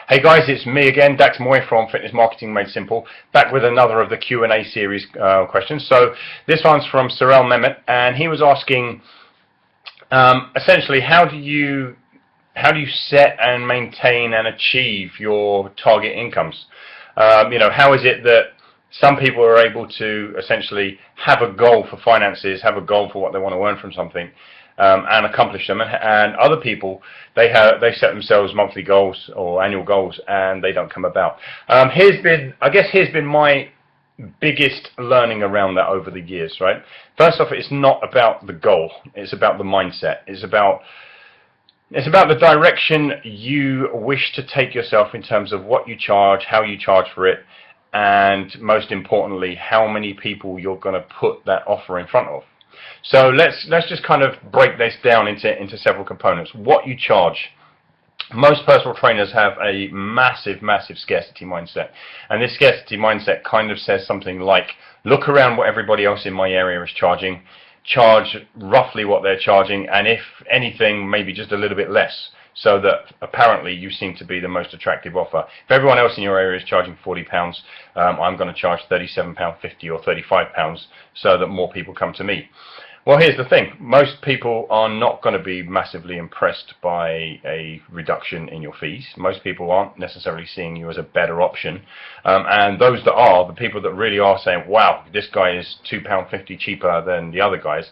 Hey guys, it's me again, Dax Moy from Fitness Marketing Made Simple, back with another of the Q&A series questions. So this one's from Cyril Mehmet, and he was asking, essentially, how do you set and maintain and achieve your target incomes? How is it that some people are able to essentially have a goal for finances, have a goal for what they want to earn from something, and accomplish them, and other people they set themselves monthly goals or annual goals and they don't come about. Here's been my biggest learning around that over the years. Right, first off, it's not about the goal, it's about the mindset. It's about the direction you wish to take yourself in terms of what you charge, how you charge for it, and most importantly, how many people you're going to put that offer in front of. So let's just kind of break this down into several components. What you charge. Most personal trainers have a massive scarcity mindset, and this scarcity mindset kind of says something like, look around what everybody else in my area is charging, charge roughly what they're charging, and if anything, maybe just a little bit less, so that apparently you seem to be the most attractive offer. If everyone else in your area is charging £40, I'm going to charge £37.50 or £35 so that more people come to me. Well, here's the thing. Most people are not going to be massively impressed by a reduction in your fees. Most people aren't necessarily seeing you as a better option. And those that are, the people that really are saying, wow, this guy is £2.50 cheaper than the other guys,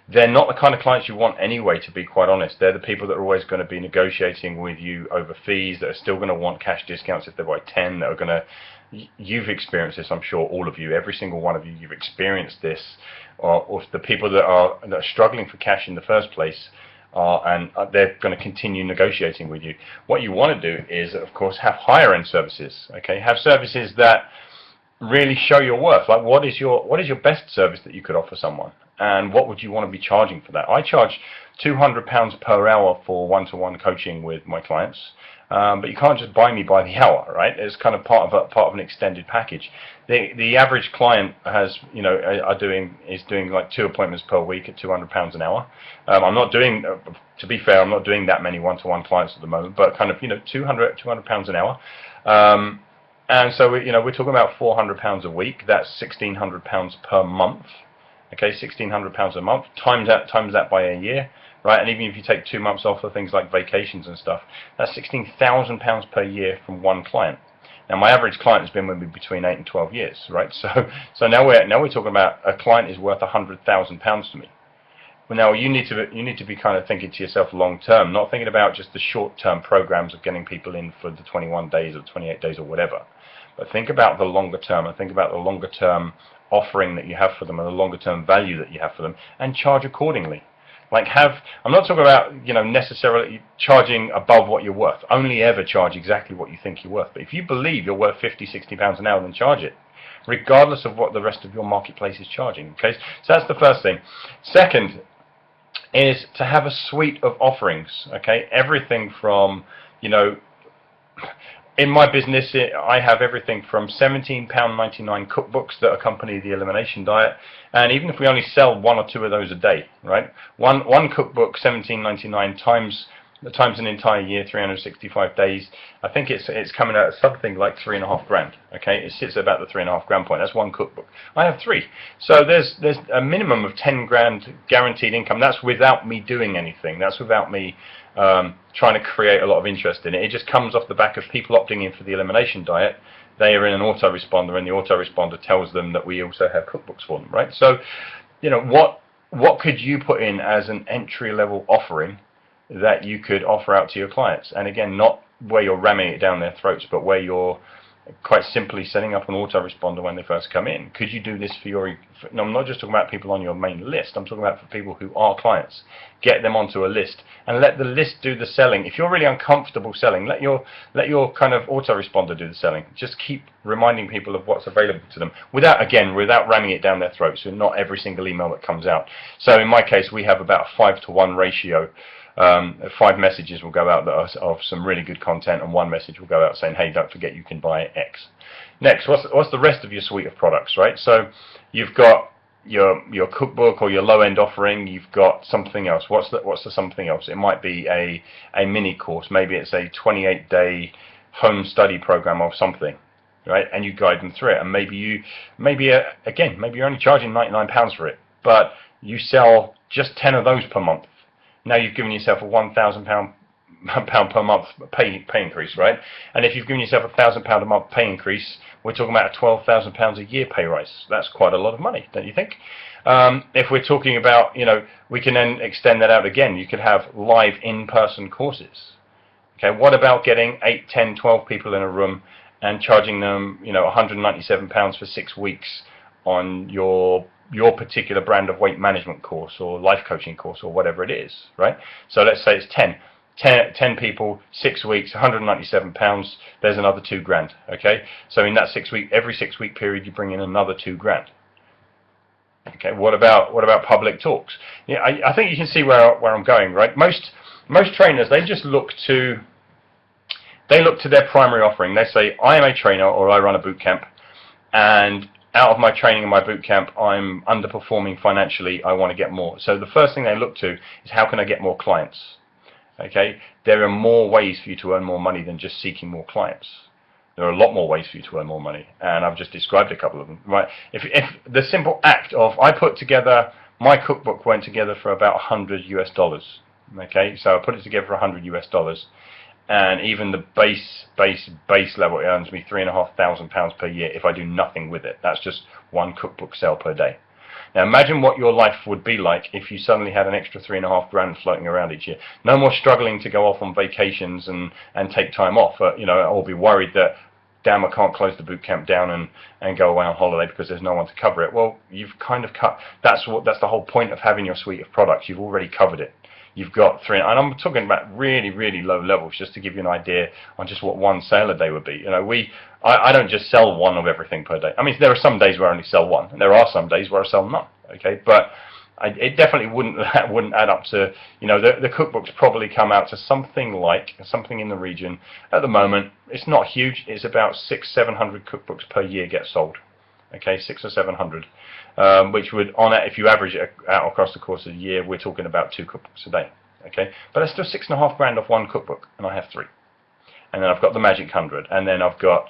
they're not the kind of clients you want anyway, to be quite honest. They're the people that are always going to be negotiating with you over fees, that are still going to want cash discounts if they buy 10, that are going to... You've experienced this, I'm sure, all of you, every single one of you, you've experienced this, or the people that are struggling for cash in the first place, and they're going to continue negotiating with you. What you want to do is, of course, have higher end services. Okay, have services that really show your worth. Like, what is your best service that you could offer someone, and what would you want to be charging for that? I charge £200 per hour for one-to-one coaching with my clients. But you can't just buy me by the hour, right? It's kind of part of an extended package. The average client is doing like 2 appointments per week at £200 an hour. I'm not doing, to be fair, I'm not doing that many one-to-one clients at the moment, but kind of £200 an hour. And so we're talking about £400 a week. That's £1,600 per month. Okay, £1,600 a month. Times that by a year. Right, and even if you take 2 months off for things like vacations and stuff, that's £16,000 per year from one client. Now, my average client has been with me between 8 and 12 years, right? So now we're talking about a client is worth £100,000 to me. Well, now you need to be kind of thinking to yourself long term, not thinking about just the short term programs of getting people in for the 21 days or 28 days or whatever, but think about the longer term, and think about the longer term offering that you have for them and the longer term value that you have for them, and charge accordingly. I'm not talking about necessarily charging above what you're worth. Only ever charge exactly what you think you're worth. But if you believe you're worth £50-60 an hour, then charge it, regardless of what the rest of your marketplace is charging. Okay, so that's the first thing. Second is to have a suite of offerings. Okay, everything from in my business, I have everything from £17.99 cookbooks that accompany the elimination diet, and even if we only sell 1 or 2 of those a day, right? One cookbook, £17.99 times an entire year, 365 days. I think it's coming out at something like £3.5 grand. Okay, it sits at about the £3.5 grand point. That's one cookbook. I have 3, so there's a minimum of 10 grand guaranteed income. That's without me doing anything. That's without me trying to create a lot of interest in it. It just comes off the back of people opting in for the elimination diet. They are in an autoresponder, and the autoresponder tells them that we also have cookbooks for them, right? So, what could you put in as an entry-level offering that you could offer out to your clients? And again, not where you're ramming it down their throats, but where you're quite simply setting up an autoresponder when they first come in. Could you do this for your... No, I'm not just talking about people on your main list. I'm talking about for people who are clients. Get them onto a list and let the list do the selling. If you're really uncomfortable selling, let your kind of autoresponder do the selling. Just keep reminding people of what's available to them without ramming it down their throats. So not every single email that comes out. So in my case, we have about a 5-to-1 ratio. 5 messages will go out that are of some really good content, and 1 message will go out saying, hey, don't forget you can buy X. Next, what's the rest of your suite of products, right? So you've got your cookbook or your low-end offering. You've got something else. What's the something else? It might be a mini course. Maybe it's a 28-day home study program of something, right? And you guide them through it, and maybe you're only charging £99 for it, but you sell just 10 of those per month. Now you've given yourself a £1,000 per month pay increase, right? And if you've given yourself a £1,000 a month pay increase, we're talking about a £12,000 a year pay rise. That's quite a lot of money, don't you think? If we're talking about, we can then extend that out again. You could have live in-person courses. Okay, what about getting 8, 10, 12 people in a room and charging them, £197 for 6 weeks on your particular brand of weight management course or life coaching course or whatever it is, right? So let's say it's 10 people, 6 weeks, £197. There's another £2,000. Okay, so in that every 6 week period, you bring in another £2,000. Okay, what about public talks? Yeah, I think you can see where I'm going, right? Most trainers, they just look to their primary offering. They say, I am a trainer, or I run a boot camp, and out of my training and my boot camp, I'm underperforming financially. I want to get more. So the first thing they look to is, how can I get more clients? Okay, there are more ways for you to earn more money than just seeking more clients. There are a lot more ways for you to earn more money, and I've just described a couple of them. Right? If the simple act of, I put together, my cookbook went together for about $100 US. Okay, so I put it together for $100 US, and even the base level, it earns me £3,500 per year if I do nothing with it. That's just one cookbook sale per day. Now imagine what your life would be like if you suddenly had an extra £3,500 floating around each year. No more struggling to go off on vacations and take time off, or be worried that, damn, I can't close the boot camp down and go away on holiday because there's no one to cover it. Well, you've kind of cut. That's the whole point of having your suite of products. You've already covered it. You've got and I'm talking about really, really low levels, just to give you an idea on just what one sale a day would be. I don't just sell one of everything per day. I mean, there are some days where I only sell one, and there are some days where I sell none. Okay, but it definitely wouldn't add up to, the cookbooks probably come out to something in the region. At the moment, it's not huge. It's about 600-700 cookbooks per year get sold. Okay, 600 or 700, which would, if you average it out across the course of the year, we're talking about 2 cookbooks a day. Okay, but that's still £6,500 off one cookbook, and I have 3. And then I've got the Magic 100, and then I've got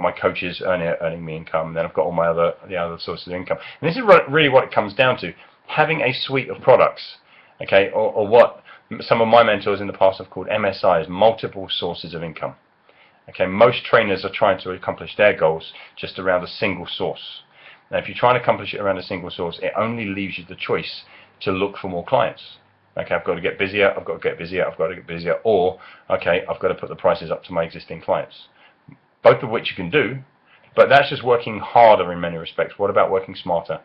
my coaches earning me income, and then I've got all the other sources of income. And this is really what it comes down to: having a suite of products, okay, or what some of my mentors in the past have called MSIs, multiple sources of income. Okay, most trainers are trying to accomplish their goals just around a single source. Now, if you're trying to accomplish it around a single source, it only leaves you the choice to look for more clients. Okay, I've got to get busier, I've got to get busier, I've got to get busier, or, okay, I've got to put the prices up to my existing clients. Both of which you can do, but that's just working harder in many respects. What about working smarter?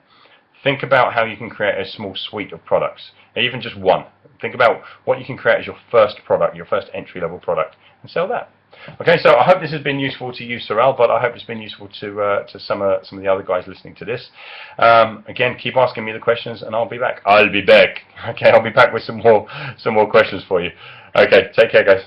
Think about how you can create a small suite of products, even just one. Think about what you can create as your first product, your first entry-level product, and sell that. Okay, so I hope this has been useful to you, Sorel, but I hope it's been useful to some of the other guys listening to this. Again, keep asking me the questions, and I'll be back. Okay, I'll be back with some more questions for you. Okay, take care, guys.